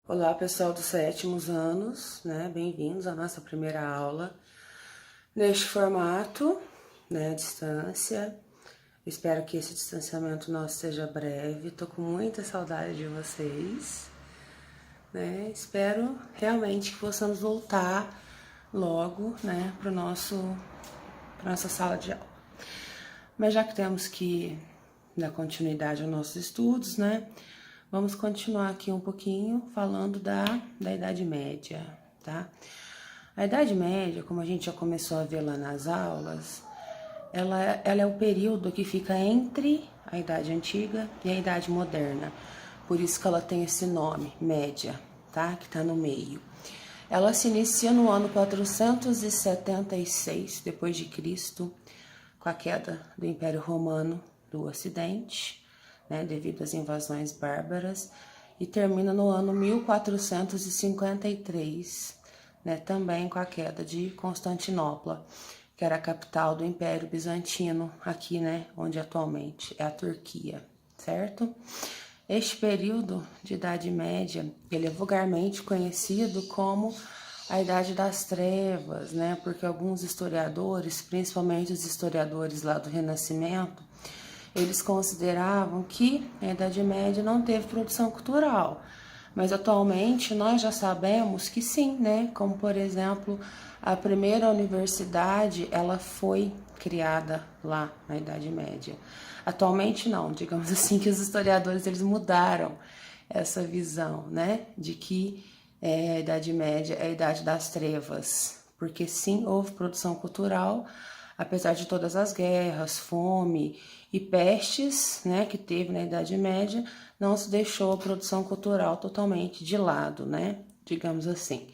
Olá, pessoal dos sétimos anos, né? Bem-vindos à nossa primeira aula neste formato, né? À distância. Espero que esse distanciamento nosso seja breve. Tô com muita saudade de vocês, né? Espero realmente que possamos voltar logo, né? Para nossa sala de aula. Mas já que temos que dar continuidade aos nossos estudos, né? Vamos continuar aqui um pouquinho falando da Idade Média, tá? A Idade Média, como a gente já começou a ver lá nas aulas, ela é o período que fica entre a Idade Antiga e a Idade Moderna. Por isso que ela tem esse nome, Média, tá? Que tá no meio. Ela se inicia no ano 476 depois de Cristo, com a queda do Império Romano do Ocidente, né, devido às invasões bárbaras, e termina no ano 1453, né, também com a queda de Constantinopla, que era a capital do Império Bizantino, aqui, né, onde atualmente é a Turquia, certo? Este período de Idade Média, ele é vulgarmente conhecido como a Idade das Trevas, né? Porque alguns historiadores, principalmente os historiadores lá do Renascimento, eles consideravam que a Idade Média não teve produção cultural. Mas atualmente nós já sabemos que sim, né? Como por exemplo, a primeira universidade, ela foi criada lá na Idade Média. Atualmente não, digamos assim que os historiadores eles mudaram essa visão, né? De que a Idade Média é a Idade das Trevas, porque sim, houve produção cultural, apesar de todas as guerras, fome e pestes, né, que teve na Idade Média, não se deixou a produção cultural totalmente de lado, né, digamos assim.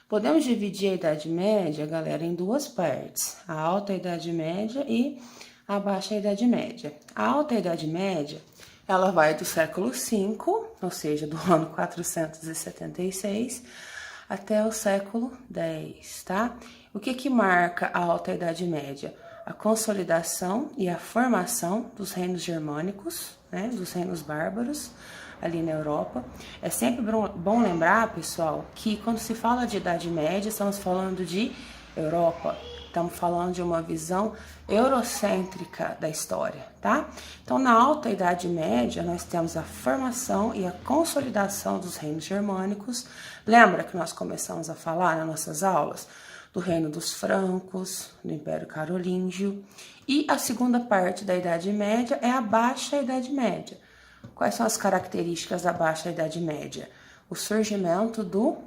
Podemos dividir a Idade Média, galera, em duas partes, a Alta Idade Média e a Baixa Idade Média. A Alta Idade Média, ela vai do século V, ou seja, do ano 476, até o século X, tá? O que marca a Alta Idade Média? A consolidação e a formação dos reinos germânicos, né, dos reinos bárbaros, ali na Europa. É sempre bom lembrar, pessoal, que quando se fala de Idade Média, estamos falando de Europa. Estamos falando de uma visão eurocêntrica da história, tá? Então, na Alta Idade Média, nós temos a formação e a consolidação dos reinos germânicos. Lembra que nós começamos a falar nas nossas aulas do reino dos francos, do Império Carolíngio. E a segunda parte da Idade Média é a Baixa Idade Média. Quais são as características da Baixa Idade Média? O surgimento do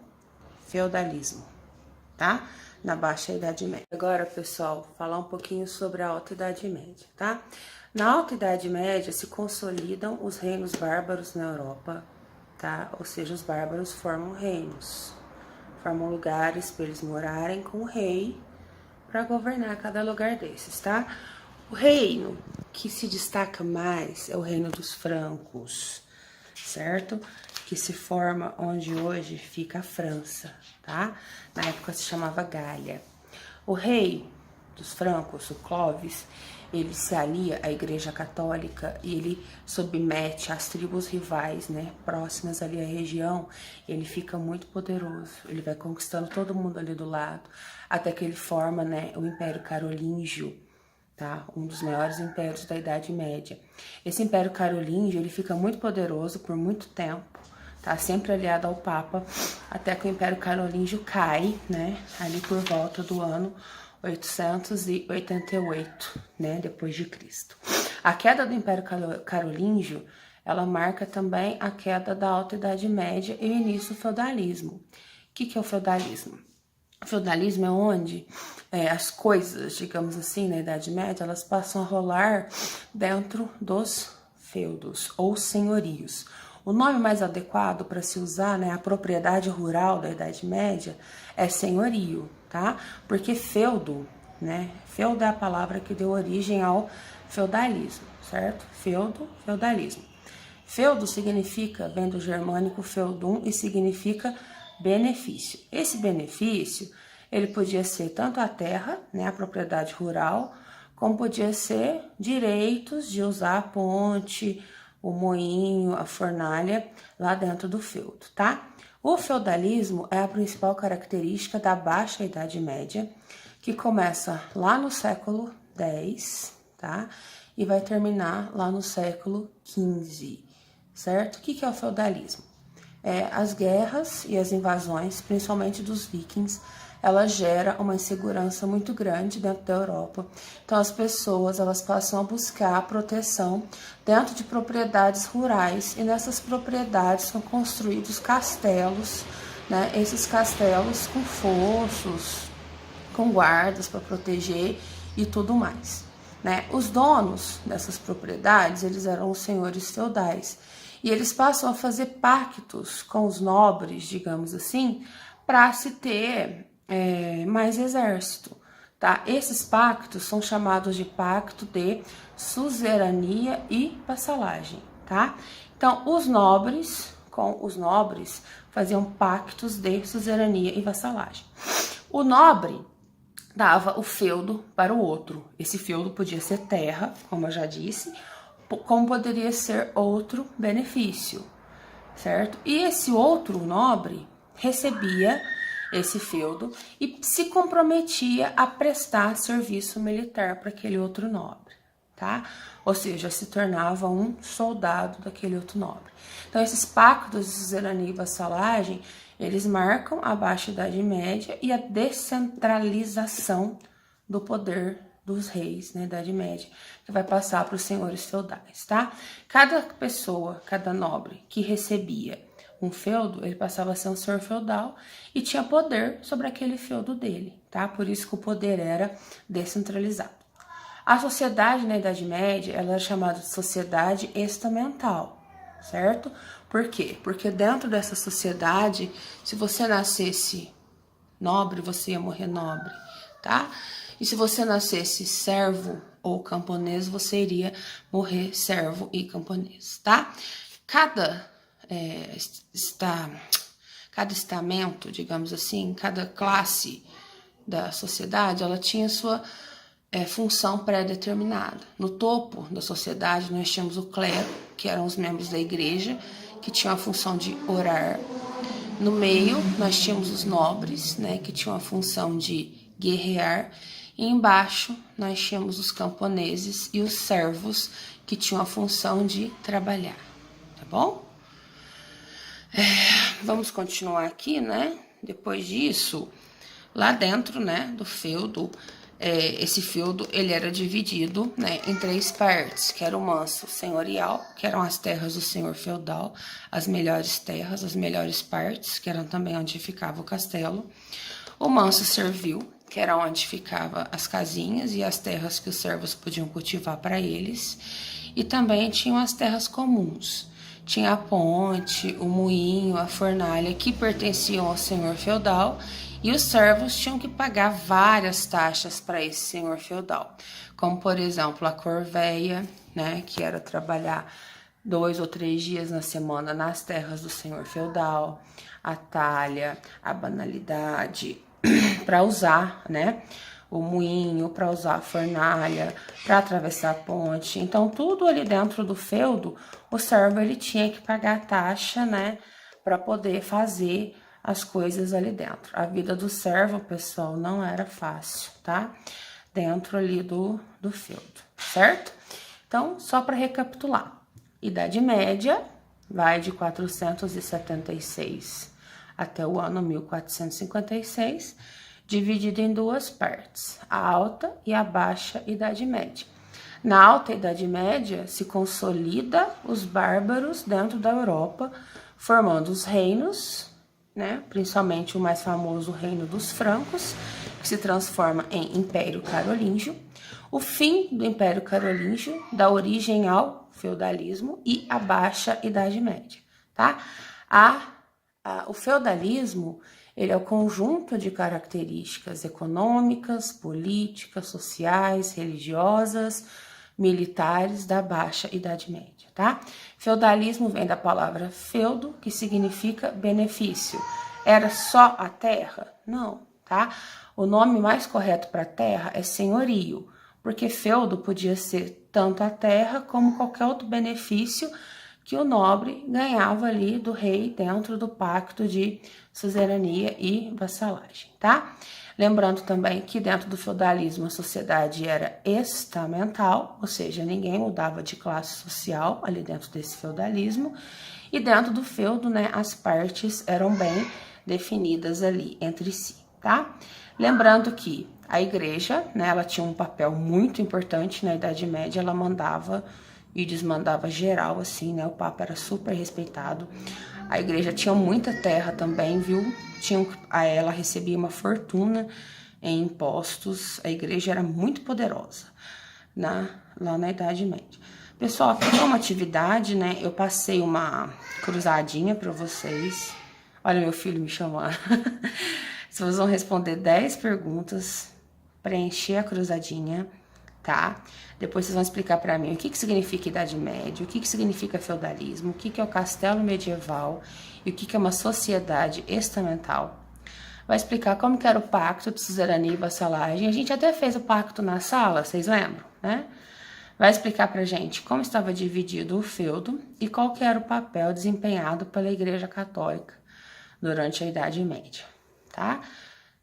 feudalismo, tá? Na Baixa Idade Média. Agora, pessoal, falar um pouquinho sobre a Alta Idade Média, tá? Na Alta Idade Média se consolidam os reinos bárbaros na Europa, tá? Ou seja, os bárbaros formam reinos, formam lugares para eles morarem com o rei para governar cada lugar desses, tá? O reino que se destaca mais é o reino dos francos, certo? Que se forma onde hoje fica a França, tá? Na época se chamava Gália. O rei dos francos, o Clovis, ele se alia à Igreja Católica e ele submete as tribos rivais, né, próximas ali à região. Ele fica muito poderoso, ele vai conquistando todo mundo ali do lado, até que ele forma, né, o Império Carolíngio, tá? Um dos maiores impérios da Idade Média. Esse Império Carolíngio, ele fica muito poderoso por muito tempo, tá? Sempre aliado ao Papa, até que o Império Carolíngio cai, né, ali por volta do ano 888, né, depois de Cristo. A queda do Império Carolíngio, ela marca também a queda da Alta Idade Média e o início do feudalismo. O que é o feudalismo? O feudalismo é onde as coisas, digamos assim, na Idade Média, elas passam a rolar dentro dos feudos ou senhorios. O nome mais adequado para se usar, né, a propriedade rural da Idade Média é senhorio, tá? Porque feudo, né? Feudo é a palavra que deu origem ao feudalismo, certo? Feudo, feudalismo. Feudo significa, vem do germânico feudum e significa benefício. Esse benefício, ele podia ser tanto a terra, né, a propriedade rural, como podia ser direitos de usar a ponte, o moinho, a fornalha lá dentro do feudo, tá? O feudalismo é a principal característica da Baixa Idade Média, que começa lá no século X, tá? E vai terminar lá no século XV, certo? O que é o feudalismo? As guerras e as invasões, principalmente dos vikings, ela gera uma insegurança muito grande dentro da Europa. Então as pessoas elas passam a buscar proteção dentro de propriedades rurais e nessas propriedades são construídos castelos, né? Esses castelos com fossos, com guardas para proteger e tudo mais, né? Os donos dessas propriedades, eles eram os senhores feudais e eles passam a fazer pactos com os nobres, digamos assim, para se ter mais exército, tá? Esses pactos são chamados de pacto de suzerania e vassalagem, tá? Então, os nobres com os nobres faziam pactos de suzerania e vassalagem. O nobre dava o feudo para o outro. Esse feudo podia ser terra, como eu já disse, como poderia ser outro benefício, certo? E esse outro nobre recebia esse feudo e se comprometia a prestar serviço militar para aquele outro nobre, tá? Ou seja, se tornava um soldado daquele outro nobre. Então, esses pactos de suzerania e vassalagem, eles marcam a Baixa Idade Média e a descentralização do poder dos reis na Idade Média, que vai passar para os senhores feudais, tá? Cada pessoa, cada nobre que recebia um feudo, ele passava a ser um senhor feudal e tinha poder sobre aquele feudo dele, tá? Por isso que o poder era descentralizado. A sociedade na Idade Média, ela era chamada de sociedade estamental, certo? Por quê? Porque dentro dessa sociedade, se você nascesse nobre, você ia morrer nobre, tá? E se você nascesse servo ou camponês, você iria morrer servo e camponês, tá? Cada estamento, digamos assim, cada classe da sociedade, ela tinha sua função pré-determinada. No topo da sociedade, nós tínhamos o clero, que eram os membros da igreja, que tinham a função de orar. No meio, nós tínhamos os nobres, né, que tinham a função de guerrear. E embaixo, nós tínhamos os camponeses e os servos, que tinham a função de trabalhar, tá bom? Vamos continuar aqui, né? Depois disso, lá dentro, né, do feudo, esse feudo, ele era dividido, né, em 3 partes, que era o manso senhorial, que eram as terras do senhor feudal, as melhores terras, as melhores partes, que eram também onde ficava o castelo. O manso servil, que era onde ficavam as casinhas e as terras que os servos podiam cultivar para eles. E também tinham as terras comuns. Tinha a ponte, o moinho, a fornalha, que pertenciam ao senhor feudal, e os servos tinham que pagar várias taxas para esse senhor feudal, como, por exemplo, a corveia, né, que era trabalhar 2 ou 3 dias na semana nas terras do senhor feudal, a talha, a banalidade, para usar, né, o moinho, para usar a fornalha, para atravessar a ponte. Então, tudo ali dentro do feudo, o servo ele tinha que pagar taxa, né, para poder fazer as coisas ali dentro. A vida do servo, pessoal, não era fácil, tá? Dentro ali do feudo, certo? Então, só para recapitular. Idade Média vai de 476 até o ano 1456, dividido em 2 partes, a Alta e a Baixa Idade Média. Na Alta Idade Média, se consolida os bárbaros dentro da Europa, formando os reinos, né? Principalmente o mais famoso reino dos francos, que se transforma em Império Carolíngio. O fim do Império Carolíngio dá origem ao feudalismo e à Baixa Idade Média, tá? O feudalismo, ele é o conjunto de características econômicas, políticas, sociais, religiosas, militares da Baixa Idade Média, tá? Feudalismo vem da palavra feudo, que significa benefício. Era só a terra? Não, tá? O nome mais correto para terra é senhorio, porque feudo podia ser tanto a terra como qualquer outro benefício que o nobre ganhava ali do rei dentro do pacto de suzerania e vassalagem, tá? Lembrando também que dentro do feudalismo a sociedade era estamental, ou seja, ninguém mudava de classe social ali dentro desse feudalismo, e dentro do feudo, né, as partes eram bem definidas ali entre si, tá? Lembrando que a igreja, né, ela tinha um papel muito importante na Idade Média, ela mandava e desmandava geral, assim, né, o Papa era super respeitado. A igreja tinha muita terra também, viu? Ela recebia uma fortuna em impostos, a igreja era muito poderosa lá na Idade Média. Pessoal, aqui é uma atividade, né? Eu passei uma cruzadinha para vocês. Olha meu filho me chamando. Vocês vão responder 10 perguntas, preencher a cruzadinha, tá? Depois vocês vão explicar para mim o que significa Idade Média, o que significa feudalismo, o que é o castelo medieval e o que é uma sociedade estamental. Vai explicar como que era o pacto de suzerania e vassalagem. A gente até fez o pacto na sala, vocês lembram, né? Vai explicar pra gente como estava dividido o feudo e qual que era o papel desempenhado pela Igreja Católica durante a Idade Média, tá?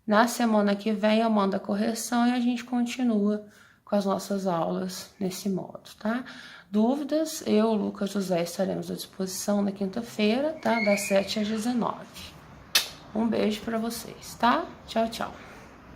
Na semana que vem eu mando a correção e a gente continua com as nossas aulas nesse modo, tá? Dúvidas, eu, Lucas José, estaremos à disposição na quinta-feira, tá? Das 7 às 19. Um beijo pra vocês, tá? Tchau, tchau.